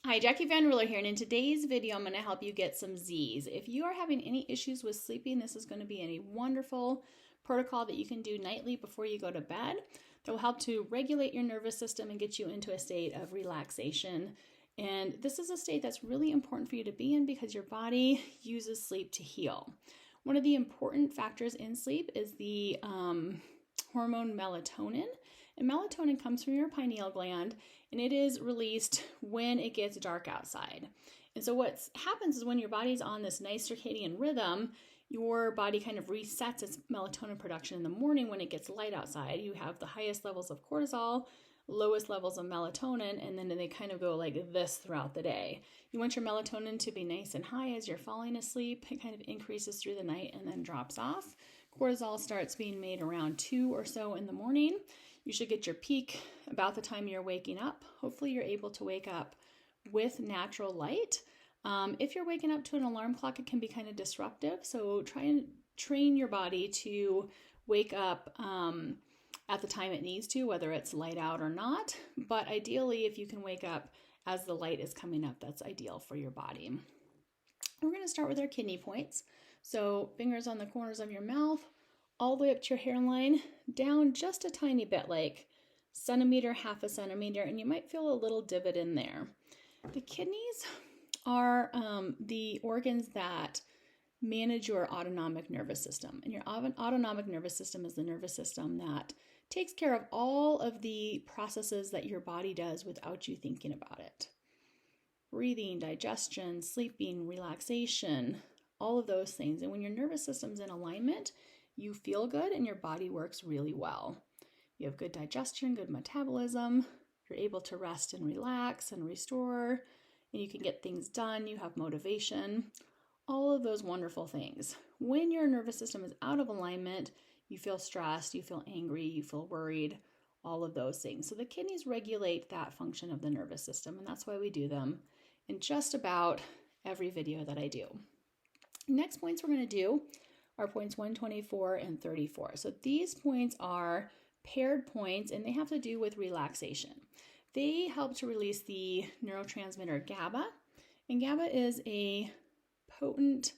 Hi, Jackie Van Ruler here, and in today's video, I'm going to help you get some Z's. If you are having any issues with sleeping, this is going to be a wonderful protocol that you can do nightly before you go to bed that will help to regulate your nervous system and get you into a state of relaxation. And this is a state that's really important for you to be in because your body uses sleep to heal. One of the important factors in sleep is the hormone melatonin. And melatonin comes from your pineal gland, and it is released when it gets dark outside. And so what happens is when your body's on this nice circadian rhythm, your body kind of resets its melatonin production in the morning when it gets light outside. You have the highest levels of cortisol, lowest levels of melatonin, and then they kind of go like this throughout the day. You want your melatonin to be nice and high as you're falling asleep. It kind of increases through the night and then drops off. Cortisol starts being made around 2 or so in the morning. You should get your peak about the time you're waking up. Hopefully you're able to wake up with natural light. If you're waking up to an alarm clock, it can be kind of disruptive. So try and train your body to wake up at the time it needs to, whether it's light out or not. But ideally, if you can wake up as the light is coming up, that's ideal for your body. We're going to start with our kidney points. So fingers on the corners of your mouth, all the way up to your hairline, down just a tiny bit, like centimeter, half a centimeter, and you might feel a little divot in there. The kidneys are the organs that manage your autonomic nervous system. And your autonomic nervous system is the nervous system that takes care of all of the processes that your body does without you thinking about it. Breathing, digestion, sleeping, relaxation, all of those things. And when your nervous system's in alignment, you feel good and your body works really well. You have good digestion, good metabolism, you're able to rest and relax and restore, and you can get things done, you have motivation, all of those wonderful things. When your nervous system is out of alignment, you feel stressed, you feel angry, you feel worried, all of those things. So the kidneys regulate that function of the nervous system, and that's why we do them in just about every video that I do. Next points we're going to do are points 124 and 34. So these points are paired points and they have to do with relaxation. They help to release the neurotransmitter GABA, and GABA is a potent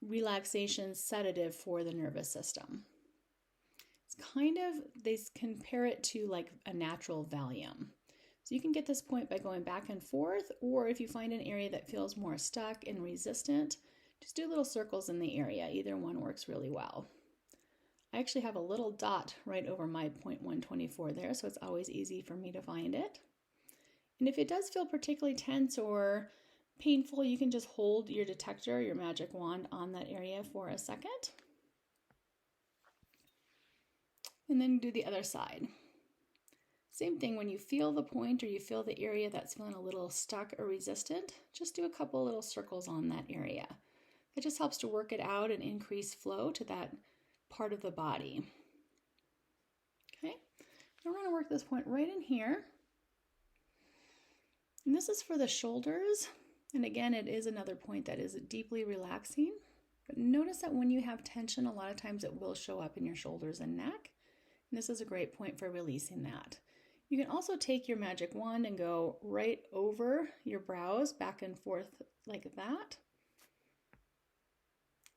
relaxation sedative for the nervous system. It's kind of, they compare it to like a natural Valium. So you can get this point by going back and forth, or if you find an area that feels more stuck and resistant, just do little circles in the area. Either one works really well. I actually have a little dot right over my point 124 there, so it's always easy for me to find it. And if it does feel particularly tense or painful, you can just hold your detector, your magic wand, on that area for a second. And then do the other side. Same thing, when you feel the point or you feel the area that's feeling a little stuck or resistant, just do a couple little circles on that area. It just helps to work it out and increase flow to that part of the body. Okay, now we're going to work this point right in here. And this is for the shoulders. And again, it is another point that is deeply relaxing. But notice that when you have tension, a lot of times it will show up in your shoulders and neck. And this is a great point for releasing that. You can also take your magic wand and go right over your brows, back and forth like that.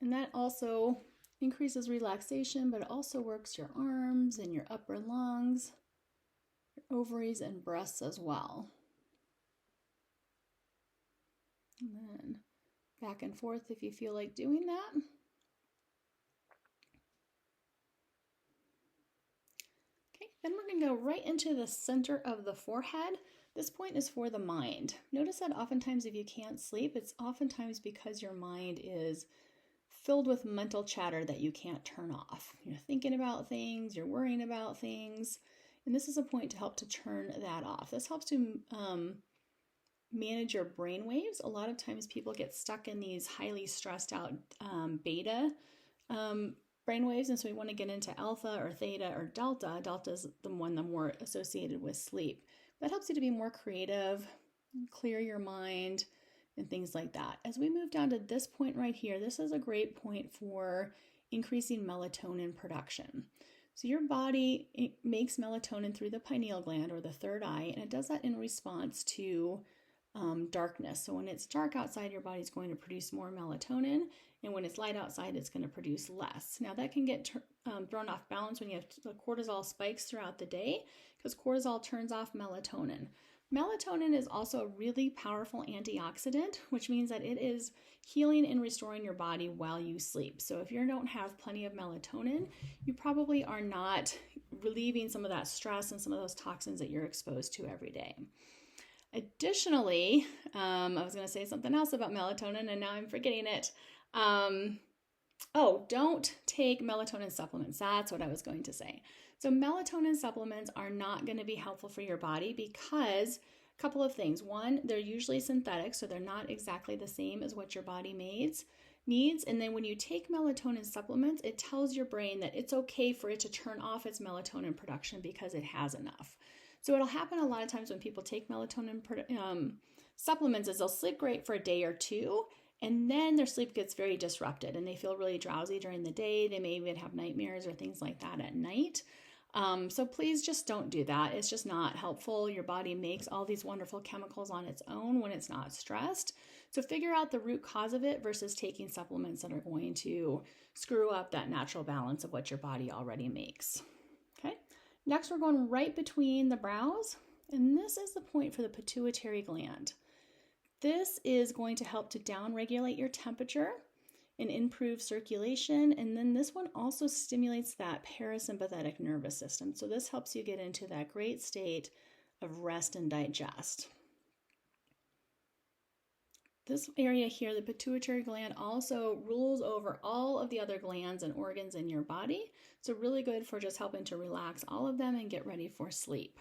And that also increases relaxation, but it also works your arms and your upper lungs, your ovaries and breasts as well. And then back and forth if you feel like doing that. Okay, then we're going to go right into the center of the forehead. This point is for the mind. Notice that oftentimes if you can't sleep, it's oftentimes because your mind is filled with mental chatter that you can't turn off. You're thinking about things, you're worrying about things, and this is a point to help to turn that off. This helps to manage your brain waves. A lot of times people get stuck in these highly stressed out beta brain waves, and so we want to get into alpha or theta or delta. Delta is the one that's more associated with sleep. That helps you to be more creative, clear your mind, and things like that. As we move down to this point right here, this is a great point for increasing melatonin production. So your body makes melatonin through the pineal gland or the third eye, and it does that in response to darkness. So when it's dark outside, your body's going to produce more melatonin, and when it's light outside, it's going to produce less. Now that can get thrown off balance when you have cortisol spikes throughout the day, because cortisol turns off melatonin. Melatonin is also a really powerful antioxidant, which means that it is healing and restoring your body while you sleep. So if you don't have plenty of melatonin, you probably are not relieving some of that stress and some of those toxins that you're exposed to every day. Additionally, I was going to say something else about melatonin and now I'm forgetting it. Don't take melatonin supplements. That's what I was going to say. So melatonin supplements are not going to be helpful for your body because a couple of things. One, they're usually synthetic, so they're not exactly the same as what your body needs. And then when you take melatonin supplements, it tells your brain that it's okay for it to turn off its melatonin production because it has enough. So it'll happen a lot of times when people take melatonin supplements is they'll sleep great for a day or two, and then their sleep gets very disrupted and they feel really drowsy during the day. They may even have nightmares or things like that at night. So please just don't do that. It's just not helpful. Your body makes all these wonderful chemicals on its own when it's not stressed. So figure out the root cause of it versus taking supplements that are going to screw up that natural balance of what your body already makes. Okay. Next, we're going right between the brows, and this is the point for the pituitary gland. This is going to help to downregulate your temperature and improve circulation, and then this one also stimulates that parasympathetic nervous system. So this helps you get into that great state of rest and digest. This area here, the pituitary gland, also rules over all of the other glands and organs in your body. So really good for just helping to relax all of them and get ready for sleep.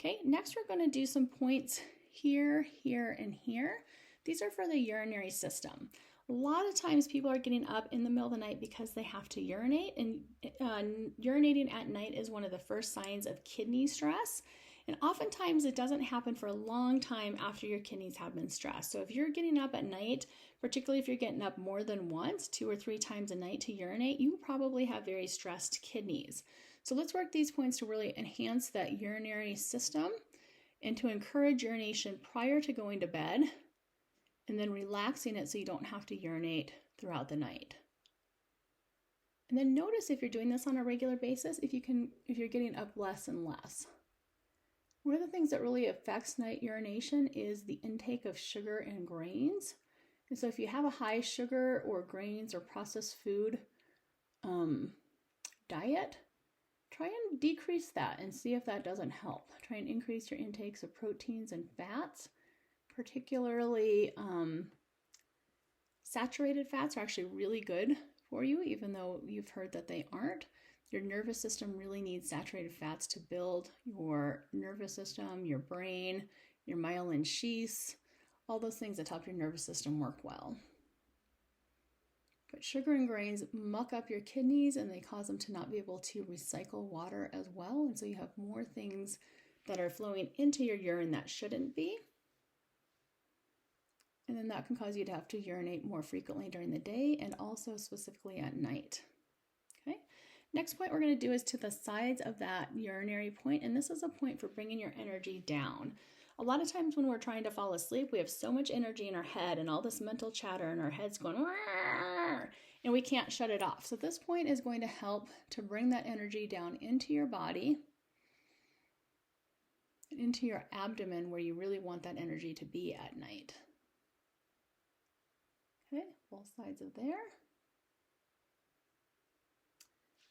Okay, next we're going to do some points here, here, and here. These are for the urinary system. A lot of times people are getting up in the middle of the night because they have to urinate, and urinating at night is one of the first signs of kidney stress. And oftentimes it doesn't happen for a long time after your kidneys have been stressed. So if you're getting up at night, particularly if you're getting up more than once, 2 or 3 times a night to urinate, you probably have very stressed kidneys. So let's work these points to really enhance that urinary system and to encourage urination prior to going to bed, and then relaxing it so you don't have to urinate throughout the night. And then notice if you're doing this on a regular basis, if you're getting up less and less. One of the things that really affects night urination is the intake of sugar and grains. And so if you have a high sugar or grains or processed food diet, try and decrease that and see if that doesn't help. Try and increase your intakes of proteins and fats, particularly saturated fats are actually really good for you, even though you've heard that they aren't. Your nervous system really needs saturated fats to build your nervous system, your brain, your myelin sheaths, all those things that help your nervous system work well. But sugar and grains muck up your kidneys and they cause them to not be able to recycle water as well. And so you have more things that are flowing into your urine that shouldn't be. And then that can cause you to have to urinate more frequently during the day and also specifically at night. Okay. Next point we're going to do is to the sides of that urinary point, and this is a point for bringing your energy down. A lot of times when we're trying to fall asleep, we have so much energy in our head and all this mental chatter and our head's going, and we can't shut it off. So this point is going to help to bring that energy down into your body, into your abdomen where you really want that energy to be at night. Okay, both sides of there.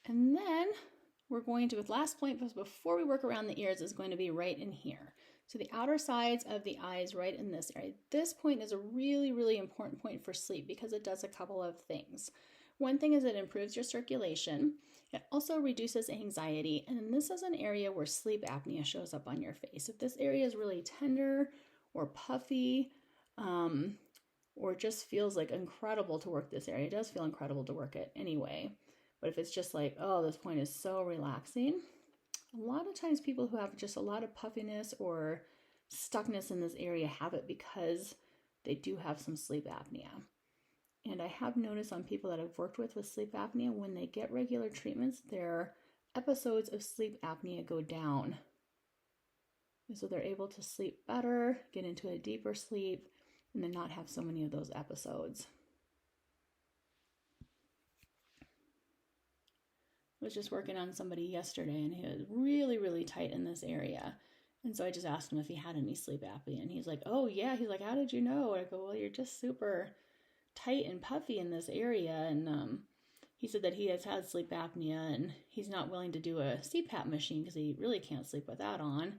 And then we're going to, with last point, before we work around the ears, is going to be right in here. So the outer sides of the eyes right in this area. This point is a really, really important point for sleep because it does a couple of things. One thing is it improves your circulation. It also reduces anxiety. And this is an area where sleep apnea shows up on your face. If this area is really tender or puffy, or just feels like incredible to work this area, it does feel incredible to work it anyway. But if it's just like, oh, this point is so relaxing, a lot of times people who have just a lot of puffiness or stuckness in this area have it because they do have some sleep apnea. And I have noticed on people that I've worked with sleep apnea, when they get regular treatments, their episodes of sleep apnea go down so they're able to sleep better, get into a deeper sleep, and then not have so many of those episodes. I was just working on somebody yesterday, and he was really, really tight in this area. And so I just asked him if he had any sleep apnea, and he's like, oh yeah. He's like, how did you know? I go, well, you're just super tight and puffy in this area. And he said that he has had sleep apnea, and he's not willing to do a CPAP machine because he really can't sleep with that on.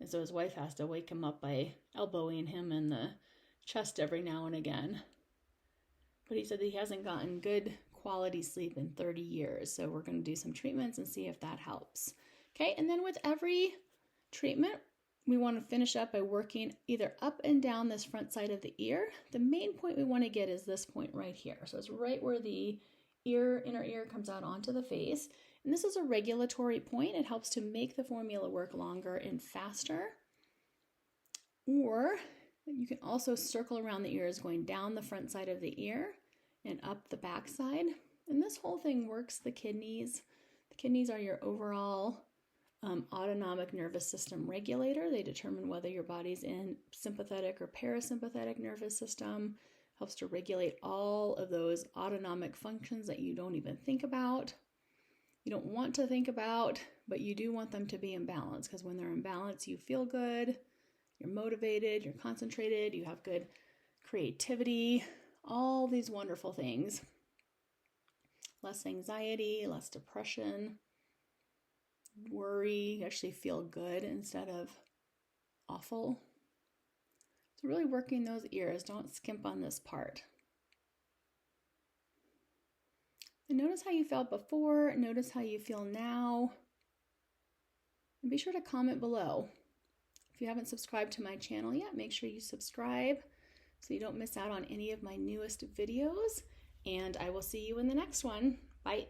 And so his wife has to wake him up by elbowing him in the chest every now and again. But he said that he hasn't gotten good quality sleep in 30 years. So we're going to do some treatments and see if that helps. Okay, and then with every treatment, we want to finish up by working either up and down this front side of the ear. The main point we want to get is this point right here. So it's right where the inner ear comes out onto the face. And this is a regulatory point. It helps to make the formula work longer and faster. Or you can also circle around the ears going down the front side of the ear and up the back side. And this whole thing works the kidneys. The kidneys are your overall autonomic nervous system regulator. They determine whether your body's in sympathetic or parasympathetic nervous system. Helps to regulate all of those autonomic functions that you don't even think about. You don't want to think about, but you do want them to be in balance, because when they're in balance, you feel good, you're motivated, you're concentrated, you have good creativity, all these wonderful things. Less anxiety, less depression, worry. You actually feel good instead of awful. So really working those ears. Don't skimp on this part. And notice how you felt before. Notice how you feel now. And be sure to comment below. If you haven't subscribed to my channel yet, make sure you subscribe so you don't miss out on any of my newest videos. And I will see you in the next one. Bye.